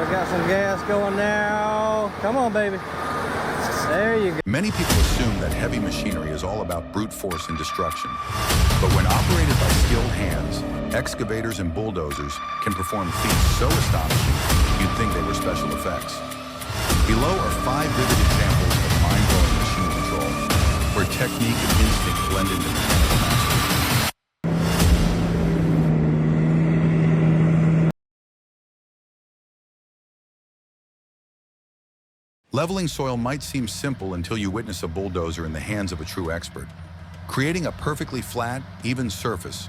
we got some gas going now. Come on, baby. There you go. Many people assume that heavy machinery is all about brute force and destruction. But when operated by skilled hands, excavators and bulldozers can perform feats so astonishing, you'd think they were special effects. Below are 5 vivid examples of mind-blowing machine control, where technique and instinct blend into mechanical mastery. Leveling soil might seem simple until you witness a bulldozer in the hands of a true expert. Creating a perfectly flat, even surface,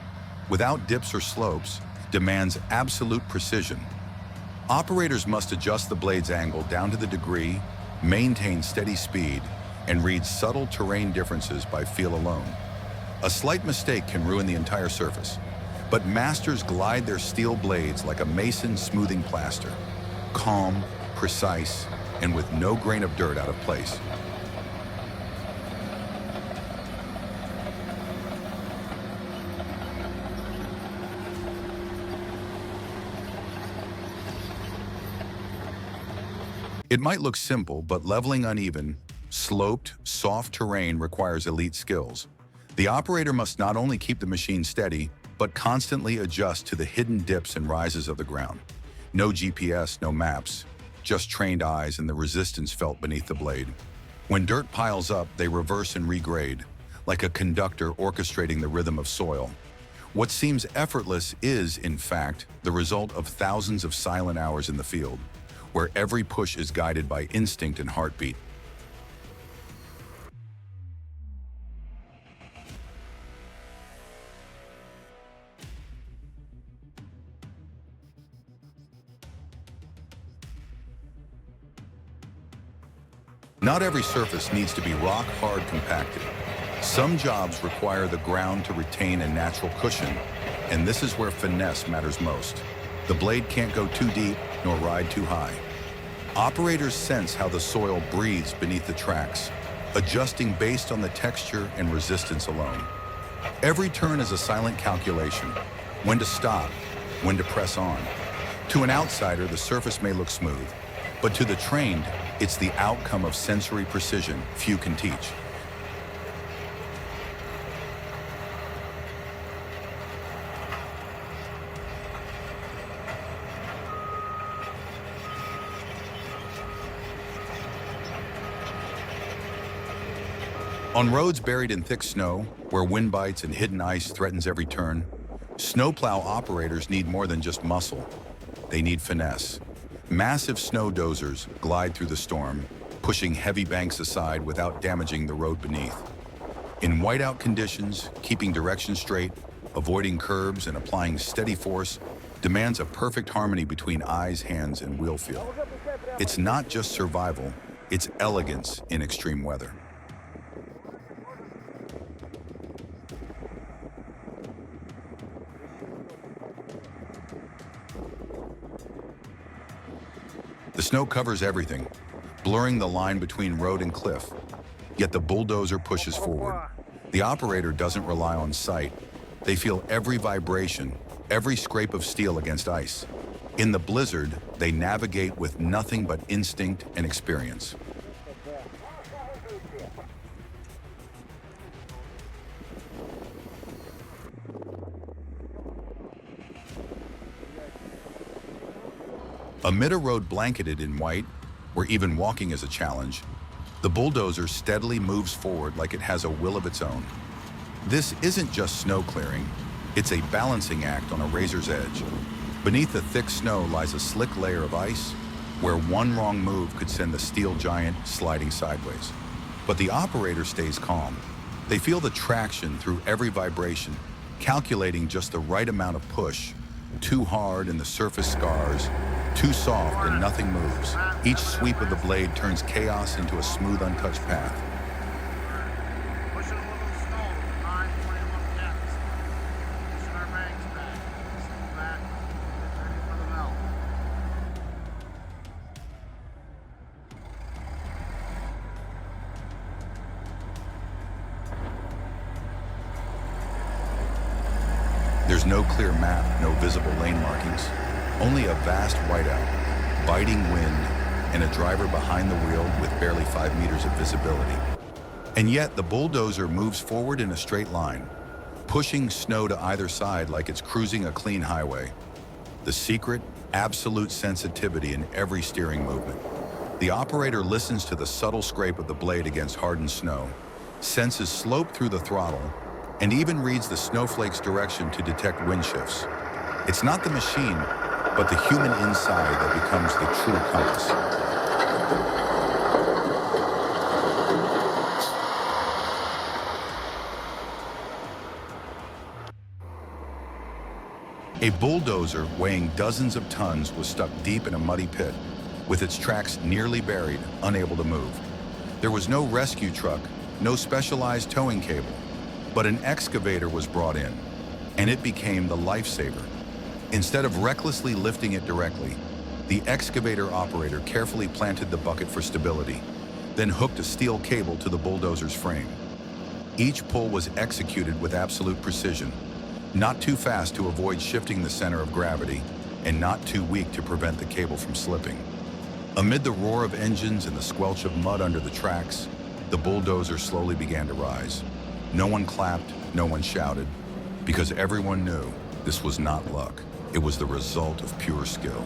without dips or slopes, demands absolute precision. Operators must adjust the blade's angle down to the degree, maintain steady speed, and read subtle terrain differences by feel alone. A slight mistake can ruin the entire surface, but masters glide their steel blades like a mason smoothing plaster, calm, precise, and with no grain of dirt out of place. It might look simple, but leveling uneven, sloped, soft terrain requires elite skills. The operator must not only keep the machine steady, but constantly adjust to the hidden dips and rises of the ground. No GPS, no maps, just trained eyes and the resistance felt beneath the blade. When dirt piles up, they reverse and regrade, like a conductor orchestrating the rhythm of soil. What seems effortless is, in fact, the result of thousands of silent hours in the field, where every push is guided by instinct and heartbeat. Not every surface needs to be rock-hard compacted. Some jobs require the ground to retain a natural cushion, and this is where finesse matters most. The blade can't go too deep nor ride too high. Operators sense how the soil breathes beneath the tracks, adjusting based on the texture and resistance alone. Every turn is a silent calculation: when to stop, when to press on. To an outsider, the surface may look smooth, but to the trained, it's the outcome of sensory precision few can teach. On roads buried in thick snow, where wind bites and hidden ice threatens every turn, snowplow operators need more than just muscle. They need finesse. Massive snow dozers glide through the storm, pushing heavy banks aside without damaging the road beneath. In whiteout conditions, keeping direction straight, avoiding curbs, and applying steady force demands a perfect harmony between eyes, hands, and wheel feel. It's not just survival, it's elegance in extreme weather. The snow covers everything, blurring the line between road and cliff. Yet the bulldozer pushes forward. The operator doesn't rely on sight. They feel every vibration, every scrape of steel against ice. In the blizzard, they navigate with nothing but instinct and experience. Amid a road blanketed in white, where even walking is a challenge, the bulldozer steadily moves forward like it has a will of its own. This isn't just snow clearing, it's a balancing act on a razor's edge. Beneath the thick snow lies a slick layer of ice, where one wrong move could send the steel giant sliding sideways. But the operator stays calm. They feel the traction through every vibration, calculating just the right amount of push. Too hard and the surface scars, too soft and nothing moves. Each sweep of the blade turns chaos into a smooth, untouched path. There's no clear map, no visible lane markings, only a vast whiteout. biting wind, and a driver behind the wheel with barely 5 meters of visibility. And yet the bulldozer moves forward in a straight line, pushing snow to either side like it's cruising a clean highway. The secret, absolute sensitivity in every steering movement. The operator listens to the subtle scrape of the blade against hardened snow, senses slope through the throttle, and even reads the snowflake's direction to detect wind shifts. It's not the machine, but the human inside that becomes the true compass. A bulldozer weighing dozens of tons was stuck deep in a muddy pit, with its tracks nearly buried, unable to move. There was no rescue truck, no specialized towing cable, but an excavator was brought in, and it became the lifesaver. Instead of recklessly lifting it directly, the excavator operator carefully planted the bucket for stability, then hooked a steel cable to the bulldozer's frame. Each pull was executed with absolute precision, not too fast to avoid shifting the center of gravity, and not too weak to prevent the cable from slipping. Amid the roar of engines and the squelch of mud under the tracks, the bulldozer slowly began to rise. No one clapped, no one shouted, because everyone knew this was not luck. It was the result of pure skill.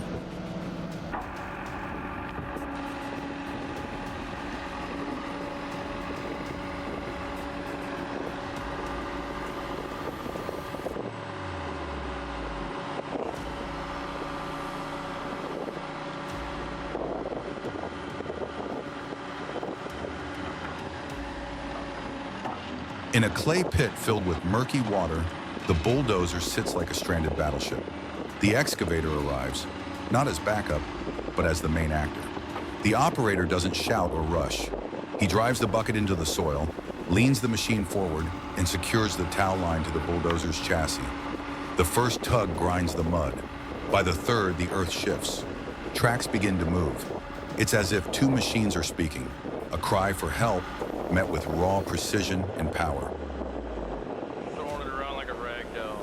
In a clay pit filled with murky water, the bulldozer sits like a stranded battleship. The excavator arrives, not as backup, but as the main actor. The operator doesn't shout or rush. He drives the bucket into the soil, leans the machine forward, and secures the tow line to the bulldozer's chassis. The first tug grinds the mud. By the third, the earth shifts. Tracks begin to move. It's as if two machines are speaking, a cry for help met with raw precision and power. Throwing it around like a rag doll.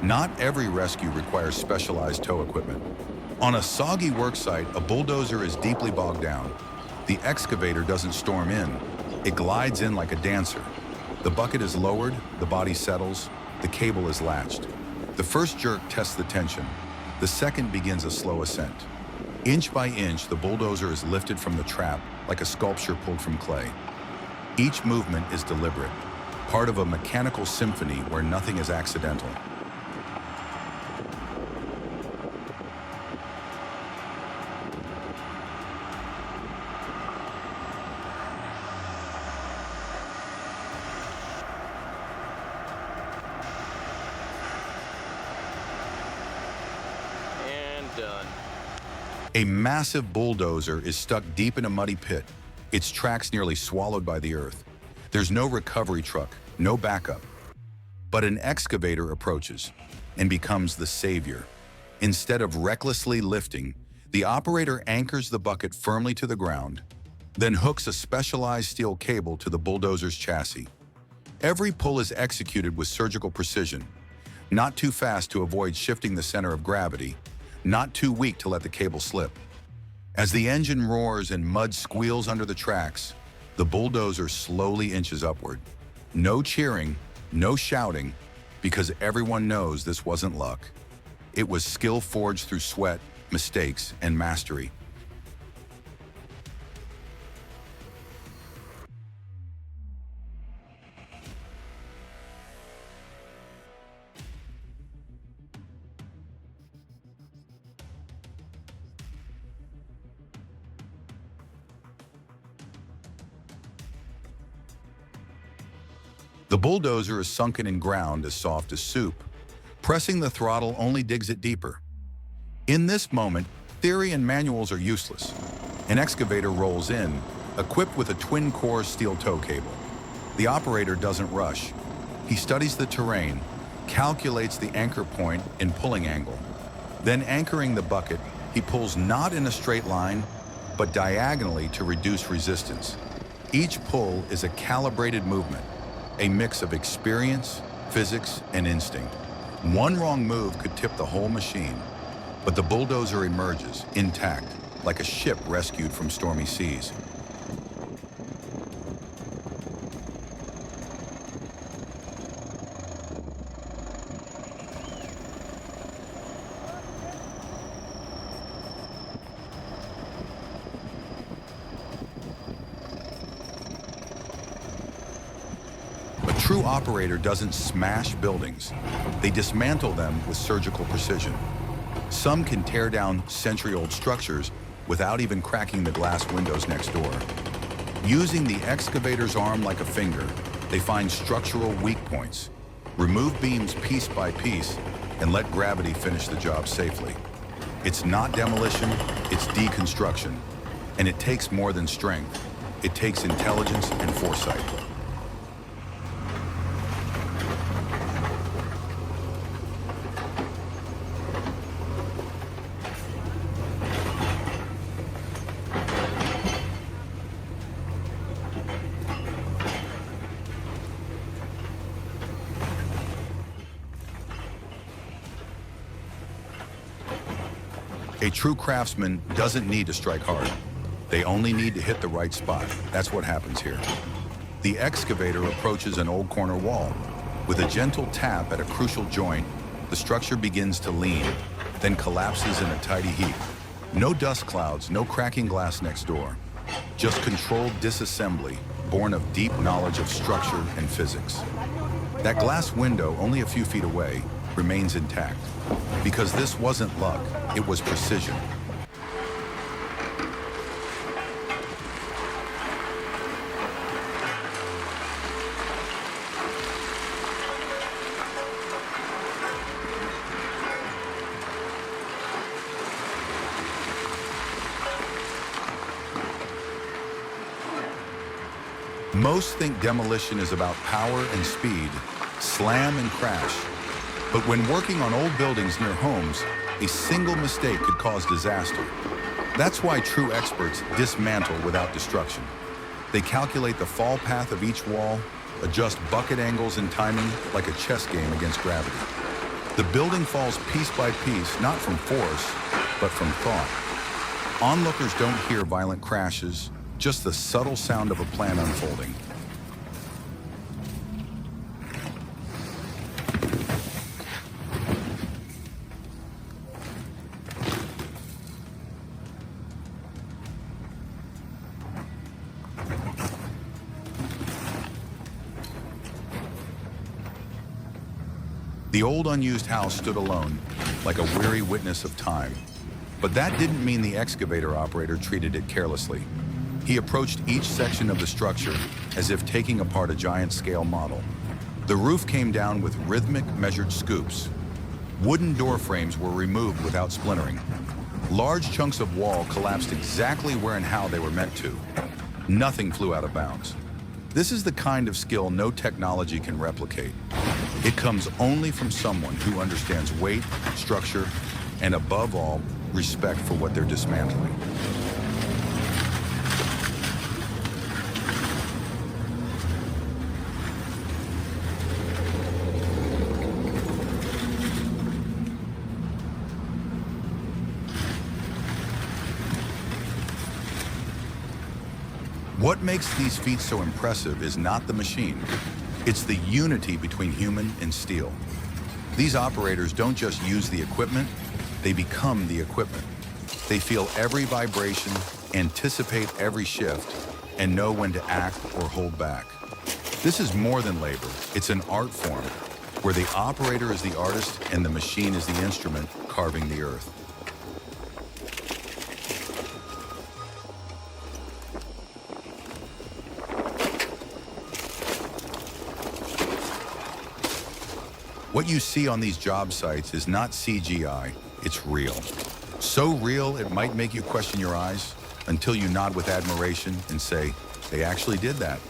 Not every rescue requires specialized tow equipment. On a soggy work site, a bulldozer is deeply bogged down. The excavator doesn't storm in. It glides in like a dancer. The bucket is lowered, the body settles, the cable is latched. The first jerk tests the tension. The second begins a slow ascent. Inch by inch, the bulldozer is lifted from the trap like a sculpture pulled from clay. Each movement is deliberate, part of a mechanical symphony where nothing is accidental. Done. A massive bulldozer is stuck deep in a muddy pit, its tracks nearly swallowed by the earth. There's no recovery truck, no backup. But an excavator approaches and becomes the savior. Instead of recklessly lifting, the operator anchors the bucket firmly to the ground, then hooks a specialized steel cable to the bulldozer's chassis. Every pull is executed with surgical precision, not too fast to avoid shifting the center of gravity, not too weak to let the cable slip. As the engine roars and mud squeals under the tracks, the bulldozer slowly inches upward. No cheering, no shouting, because everyone knows this wasn't luck. It was skill forged through sweat, mistakes, and mastery. The bulldozer is sunken in ground as soft as soup. Pressing the throttle only digs it deeper. In this moment, theory and manuals are useless. An excavator rolls in, equipped with a twin-core steel tow cable. The operator doesn't rush. He studies the terrain, calculates the anchor point and pulling angle. Then anchoring the bucket, he pulls not in a straight line, but diagonally to reduce resistance. Each pull is a calibrated movement, a mix of experience, physics, and instinct. One wrong move could tip the whole machine, but the bulldozer emerges intact, like a ship rescued from stormy seas. A true operator doesn't smash buildings. They dismantle them with surgical precision. Some can tear down century-old structures without even cracking the glass windows next door. Using the excavator's arm like a finger, they find structural weak points, remove beams piece by piece, and let gravity finish the job safely. It's not demolition, it's deconstruction. And it takes more than strength. It takes intelligence and foresight. A true craftsman doesn't need to strike hard. They only need to hit the right spot. That's what happens here. The excavator approaches an old corner wall. With a gentle tap at a crucial joint, the structure begins to lean, then collapses in a tidy heap. No dust clouds, no cracking glass next door. Just controlled disassembly, born of deep knowledge of structure and physics. That glass window, only a few feet away, remains intact. Because this wasn't luck, it was precision. Most think demolition is about power and speed, slam and crash. But when working on old buildings near homes, a single mistake could cause disaster. That's why true experts dismantle without destruction. They calculate the fall path of each wall, adjust bucket angles and timing like a chess game against gravity. The building falls piece by piece, not from force, but from thought. Onlookers don't hear violent crashes, just the subtle sound of a plan unfolding. The old unused house stood alone, like a weary witness of time. But that didn't mean the excavator operator treated it carelessly. He approached each section of the structure as if taking apart a giant-scale model. The roof came down with rhythmic, measured scoops. Wooden door frames were removed without splintering. Large chunks of wall collapsed exactly where and how they were meant to. Nothing flew out of bounds. This is the kind of skill no technology can replicate. It comes only from someone who understands weight, structure, and above all, respect for what they're dismantling. What makes these feats so impressive is not the machine. It's the unity between human and steel. These operators don't just use the equipment, they become the equipment. They feel every vibration, anticipate every shift, and know when to act or hold back. This is more than labor. It's an art form, where the operator is the artist and the machine is the instrument carving the earth. What you see on these job sites is not CGI, it's real. So real, it might make you question your eyes until you nod with admiration and say, they actually did that.